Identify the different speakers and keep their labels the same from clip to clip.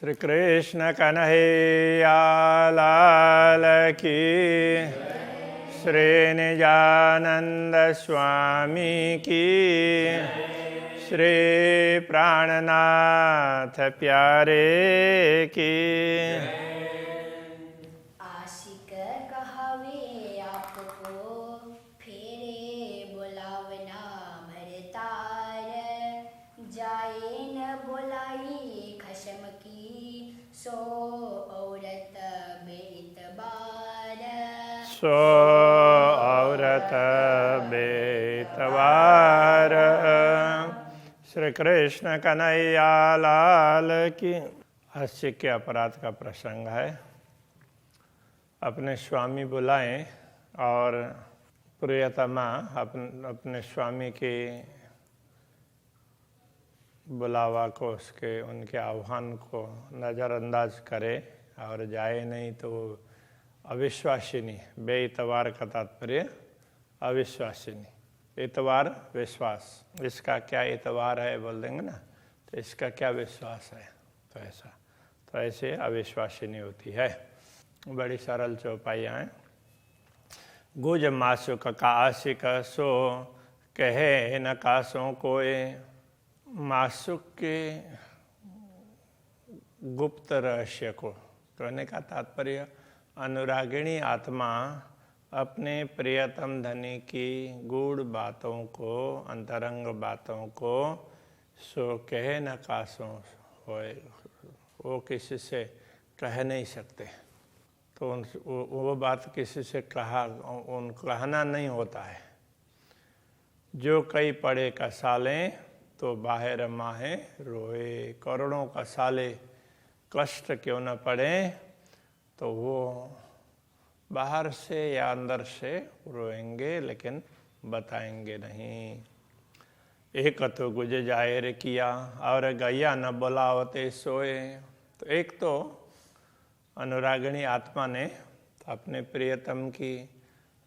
Speaker 1: श्री कृष्ण कन्हैया लाल की, श्री निजानंद स्वामी की, श्री प्राणनाथ प्यारे की।
Speaker 2: आशिक कहावे आपको फेरे बुलावना भरतार, जाए न बुलाई खशम की सो औरत बेतबार।
Speaker 1: सो औरत बेतबार। श्री कृष्ण कन्हैया लाल की। हास्य के अपराध का प्रसंग है। अपने स्वामी बुलाएं और प्रियतमा अपने स्वामी के बुलावा को, उनके आह्वान को नज़रअंदाज करे और जाए नहीं तो अविश्वासिनी। बेइतबार का तात्पर्य अविश्वासिनी। इतबार विश्वास, इसका क्या इतबार है बोल देंगे ना, तो इसका क्या विश्वास है, तो ऐसे अविश्वासिनी होती है। बड़ी सरल चौपाइयाँ हैं। गुज मासुक का आशिक सो कहे न कासों कोय। मासुक के गुप्त रहस्य को कहने का तात्पर्य, अनुरागिणी आत्मा अपने प्रियतम धनी की गूढ़ बातों को, अंतरंग बातों को सो कहे न कासों होए, वो किसी से कह नहीं सकते। तो वो बात किसी से कहना नहीं होता है। जो कई पड़े कसालें तो बाहर माहे रोए। करोड़ों कसाले कष्ट क्यों न पड़े तो वो बाहर से या अंदर से रोएंगे, लेकिन बताएंगे नहीं। एक तो गुज जाहिर किया और गैया न बुलावते सोए। तो एक तो अनुरागिणी आत्मा ने अपने प्रियतम की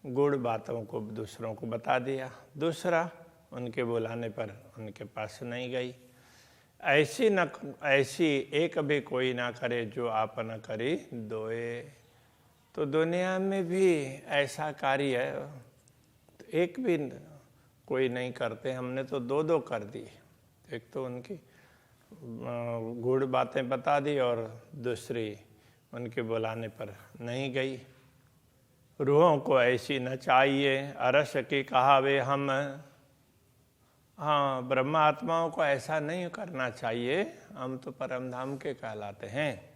Speaker 1: गुड़ बातों को दूसरों को बता दिया, दूसरा उनके बुलाने पर उनके पास नहीं गई। ऐसी एक भी कोई ना करे जो आप न करी दोए। तो दुनिया में भी ऐसा कार्य एक भी कोई नहीं करते, हमने तो दो दो कर दी। एक तो उनकी गूढ़ बातें बता दी और दूसरी उनके बुलाने पर नहीं गई। रूहों को ऐसी न चाहिए अरस की कहावे हम। हाँ, ब्रह्म आत्माओं को ऐसा नहीं करना चाहिए, हम तो परमधाम के कहलाते हैं।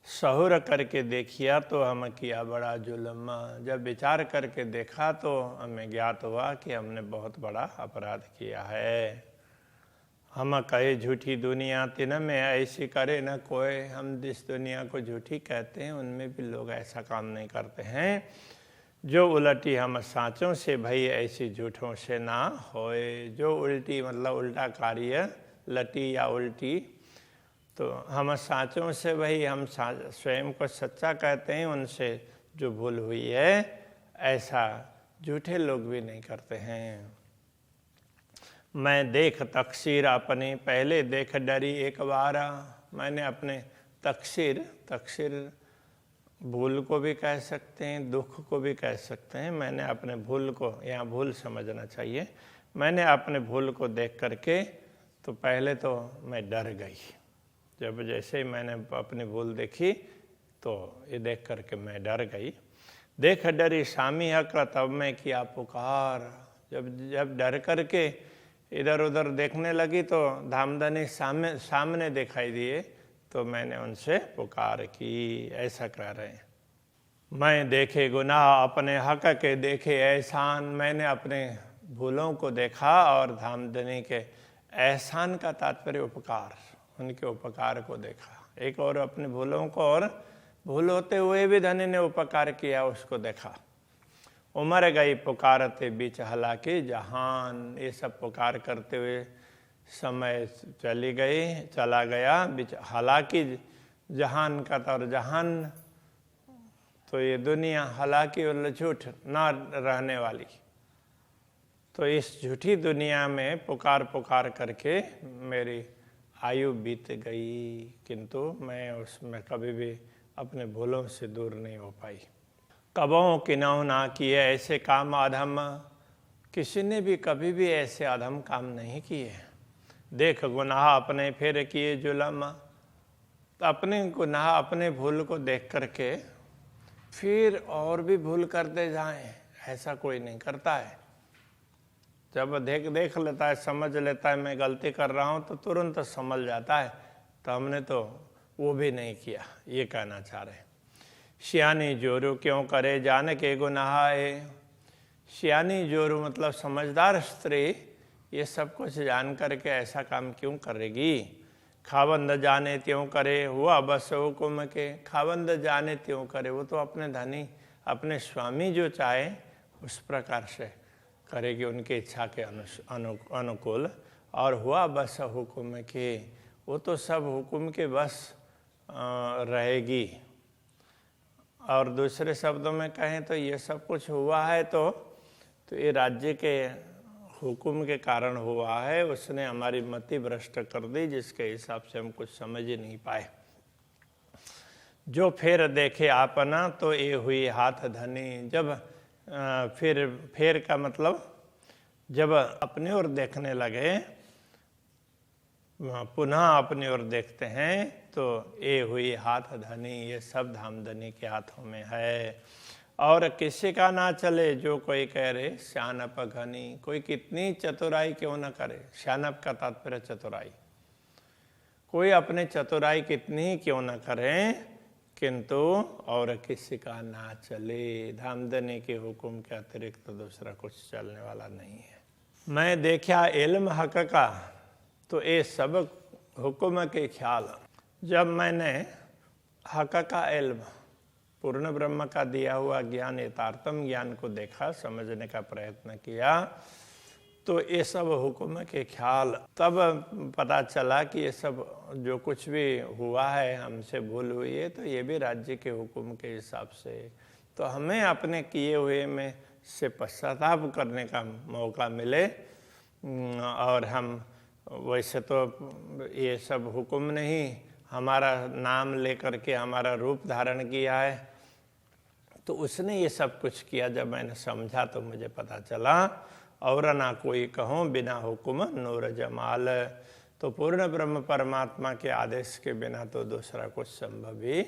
Speaker 1: सहुर करके देखिया तो हम किया बड़ा जुल्म। जब विचार करके देखा तो हमें ज्ञात हुआ कि हमने बहुत बड़ा अपराध किया है। हम कहे झूठी दुनिया तिन में ऐसी करे न कोई। हम जिस दुनिया को झूठी कहते हैं उनमें भी लोग ऐसा काम नहीं करते हैं। जो उलटी हम साँचों से भई ऐसी झूठों से ना होए। जो उल्टी मतलब उल्टा कार्य, लटी या उल्टी, तो हम साँचों से भाई हम स्वयं को सच्चा कहते हैं, उनसे जो भूल हुई है ऐसा झूठे लोग भी नहीं करते हैं। मैं देख तकसीर अपने पहले देख डरी एक बार। मैंने अपने तकसीर भूल को भी कह सकते हैं, दुख को भी कह सकते हैं। मैंने अपने भूल को, यहाँ भूल समझना चाहिए, मैंने अपने भूल को देख करके तो पहले तो मैं डर गई। जब जैसे ही मैंने अपनी भूल देखी तो ये देख करके मैं डर गई। देख डरी सामी हक तब मैं किया पुकार। जब डर करके इधर उधर देखने लगी तो धामधनी सामने दिखाई दिए, तो मैंने उनसे पुकार की। ऐसा कह रहे हैं। मैं देखे गुनाह अपने हक के देखे एहसान। मैंने अपने भूलों को देखा और धामधनी के एहसान का तात्पर्य उपकार, उनके उपकार को देखा। एक और अपने भूलों को, और भूल होते हुए भी धनी ने उपकार किया उसको देखा। उमर गई पुकारते बीच हालांकि जहान। ये सब पुकार करते हुए समय चला गया बीच हालांकि जहान का। और जहान तो ये दुनिया, हालांकि झूठ ना रहने वाली। तो इस झूठी दुनिया में पुकार करके मेरी आयु बीत गई, किंतु मैं उसमें कभी भी अपने भूलों से दूर नहीं हो पाई। कबों किन्हों ना किए ऐसे काम अधम, किसी ने भी कभी भी ऐसे अधम काम नहीं किए। देख गुनाह अपने फिर किए जुलम, अपने गुनाह अपने भूल को देख करके फिर और भी भूल करते जाएं, ऐसा कोई नहीं करता है। जब देख लेता है, समझ लेता है मैं गलती कर रहा हूँ, तो तुरंत समझ जाता है, तो हमने तो वो भी नहीं किया, ये कहना चाह रहे। सियानी जोरू क्यों करे जान के गुनाह है। सियानी जोरू मतलब समझदार स्त्री ये सब कुछ जान करके ऐसा काम क्यों करेगी। खावंद जाने त्यों करे हुआ बस हुकुम के। खावंद जाने त्यों करे, वो तो अपने धनी अपने स्वामी जो चाहे उस प्रकार से करेगी, उनकी इच्छा के अनुकूल। और हुआ बस हुकुम के, वो तो सब हुकुम के बस रहेगी। और दूसरे शब्दों में कहें तो ये सब कुछ हुआ है तो ये राज्य के हुकुम के कारण हुआ है। उसने हमारी मति भ्रष्ट कर दी, जिसके हिसाब से हम कुछ समझ ही नहीं पाए। जो फिर देखे आपना तो ये हुई हाथ धनी। जब फिर का मतलब जब अपने ओर देखने लगे, पुनः अपनी ओर देखते हैं तो ये हुई हाथ धनी, ये सब धामधनी के हाथों में है। और किसी का ना चले जो कोई कह रहे श्यानप घनी, कोई कितनी चतुराई क्यों ना करे। श्यानप का तात्पर्य चतुराई, कोई अपने चतुराई कितनी क्यों ना करें, किंतु और किसी का ना चले। धामधनी के हुक्म के अतिरिक्त तो दूसरा कुछ चलने वाला नहीं है। मैं देखा इल्म हक का तो ये सब हुक्म के ख्याल। जब मैंने हक का इल्म, पूर्ण ब्रह्म का दिया हुआ ज्ञान, यथार्थम ज्ञान को देखा, समझने का प्रयत्न किया, तो ये सब हुक्म के ख्याल, तब पता चला कि ये सब जो कुछ भी हुआ है, हमसे भूल हुई है, तो ये भी राज्य के हुक्म के हिसाब से। तो हमें अपने किए हुए में से पश्चाताप करने का मौका मिले। और हम वैसे तो ये सब हुक्म ने ही हमारा नाम लेकर के हमारा रूप धारण किया है, तो उसने ये सब कुछ किया। जब मैंने समझा तो मुझे पता चला, और ना कोई कहूँ बिना हुक्म नूर जमाल। तो पूर्ण ब्रह्म परमात्मा के आदेश के बिना तो दूसरा कुछ संभव ही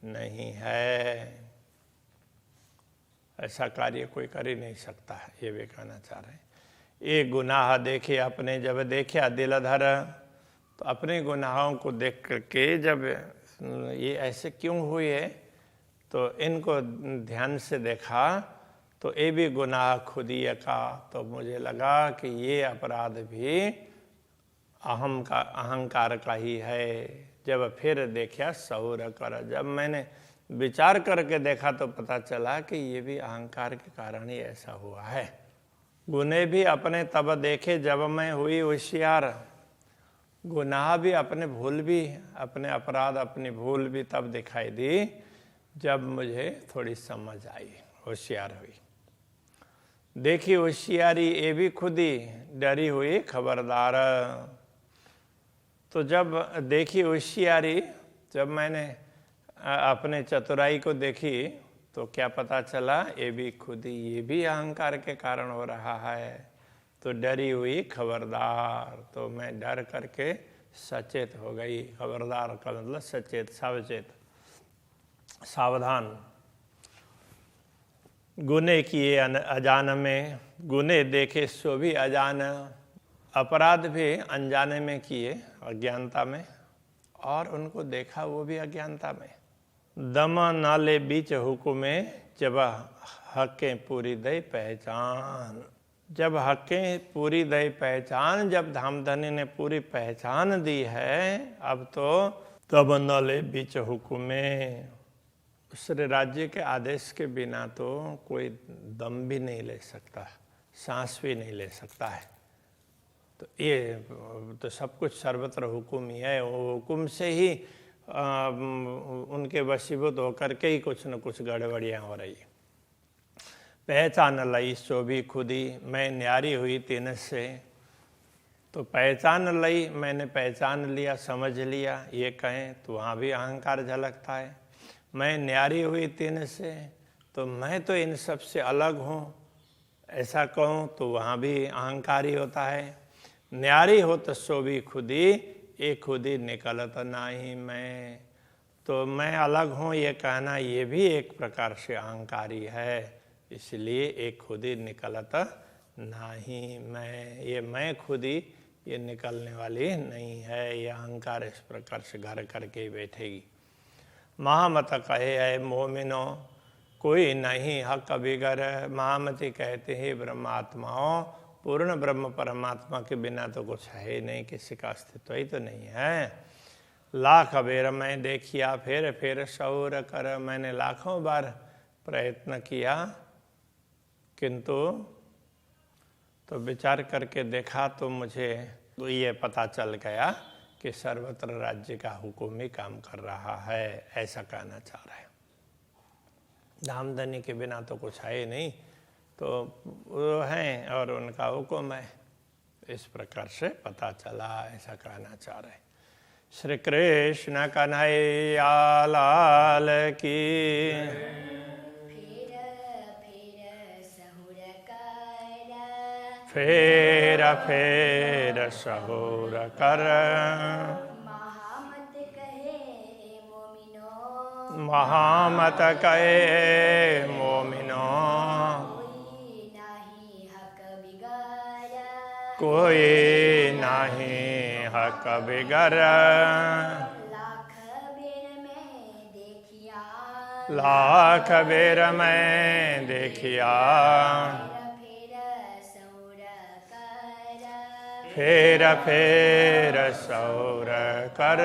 Speaker 1: नहीं है। ऐसा कार्य कोई कर ही नहीं सकता है, ये भी कहना चाह रहे हैं। ये गुनाह देखे अपने, जब देखा दिल धर, तो अपने गुनाहों को देख करके जब ये ऐसे क्यों हुए, तो इनको ध्यान से देखा तो ये भी गुनाह खुद ही का। तो मुझे लगा कि ये अपराध भी अहंकार का ही है। जब फिर देखा सौर कर, जब मैंने विचार करके देखा तो पता चला कि ये भी अहंकार के कारण ही ऐसा हुआ है। गुनाह भी अपने तब देखे जब मैं हुई होशियार। गुनाह भी अपने भूल भी, अपने अपराध अपनी भूल भी तब दिखाई दी जब मुझे थोड़ी समझ आई, होशियार हुई। देखी होशियारी ये भी खुद ही डरी हुई खबरदार। तो जब देखी होशियारी, जब मैंने अपने चतुराई को देखी तो क्या पता चला, ये भी खुद ही, ये भी अहंकार के कारण हो रहा है। तो डरी हुई खबरदार, तो मैं डर करके सचेत हो गई। खबरदार का मतलब सचेत, सावचेत, सावधान। गुने किए अजान में, गुने देखे सो भी अजान। अपराध भी अनजाने में किए, अज्ञानता में, और उनको देखा वो भी अज्ञानता में। दम नाले बीच हुकुमे जब हकें पूरी दई पहचान। जब हकें पूरी दई पहचान, जब धामधनी ने पूरी पहचान दी है, अब तो तब नाले बीच हुकुमे, उस राज्य के आदेश के बिना तो कोई दम भी नहीं ले सकता, सांस भी नहीं ले सकता है। तो ये तो सब कुछ सर्वत्र हुकुम ही है। वो हुकुम से ही उनके वशीभूत होकर के ही कुछ न कुछ गड़बड़ियाँ हो रही। पहचान लई सो भी खुदी, मैं न्यारी हुई तीन से। तो पहचान ली, मैंने पहचान लिया, समझ लिया, ये कहें तो वहाँ भी अहंकार झलकता है। मैं न्यारी हुई तीन से, तो मैं तो इन सब से अलग हूँ, ऐसा कहूँ तो वहाँ भी अहंकारी होता है। न्यारी हो तो सो भी खुदी, ये खुदी निकलत नाही मैं। तो मैं अलग हूँ ये कहना, ये भी एक प्रकार से अहंकारी है। इसलिए एक खुदी निकलत नाही मैं, ये मैं खुदी ये निकलने वाली नहीं है। ये अहंकार इस प्रकार से घर करके बैठेगी। महामत कहे है मोमिनो, कोई नहीं हक बिगर। महामती कहते हैं ब्रह्मात्माओं, पूर्ण ब्रह्म परमात्मा के बिना तो कुछ है ही नहीं, किसी का अस्तित्व ही तो नहीं है। लाख बेर मैं देखिया, फिर शौर कर। मैंने लाखों बार प्रयत्न किया, किंतु तो विचार करके देखा तो मुझे तो ये पता चल गया कि सर्वत्र राज्य का हुक्म ही काम कर रहा है, ऐसा कहना चाह रहे हैं। धामधनी के बिना तो कुछ है ही नहीं, तो वो हैं और उनका हुक्म है, इस प्रकार से पता चला, ऐसा कहना चाह रहे हैं। श्री कृष्ण कन्हैया लाल की। फेर सहुर कर।
Speaker 2: महामत कहे मोमिनो,
Speaker 1: महामत कहे मोमिनो,
Speaker 2: कोई नाही हक बिगर।
Speaker 1: कोई नहीं हक बिगर।
Speaker 2: लाख बेर में देखिया,
Speaker 1: लाख बेर में देखिया। फेर सौर कर।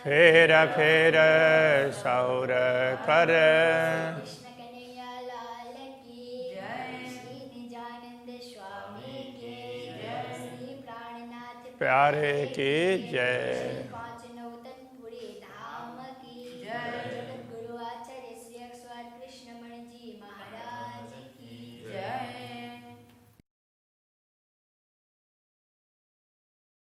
Speaker 1: फेर सौर कर।
Speaker 2: कृष्ण कन्हैया लाल की जय। श्री निजानंद स्वामी की जय। श्री प्राणनाथ
Speaker 1: प्यारे की जय।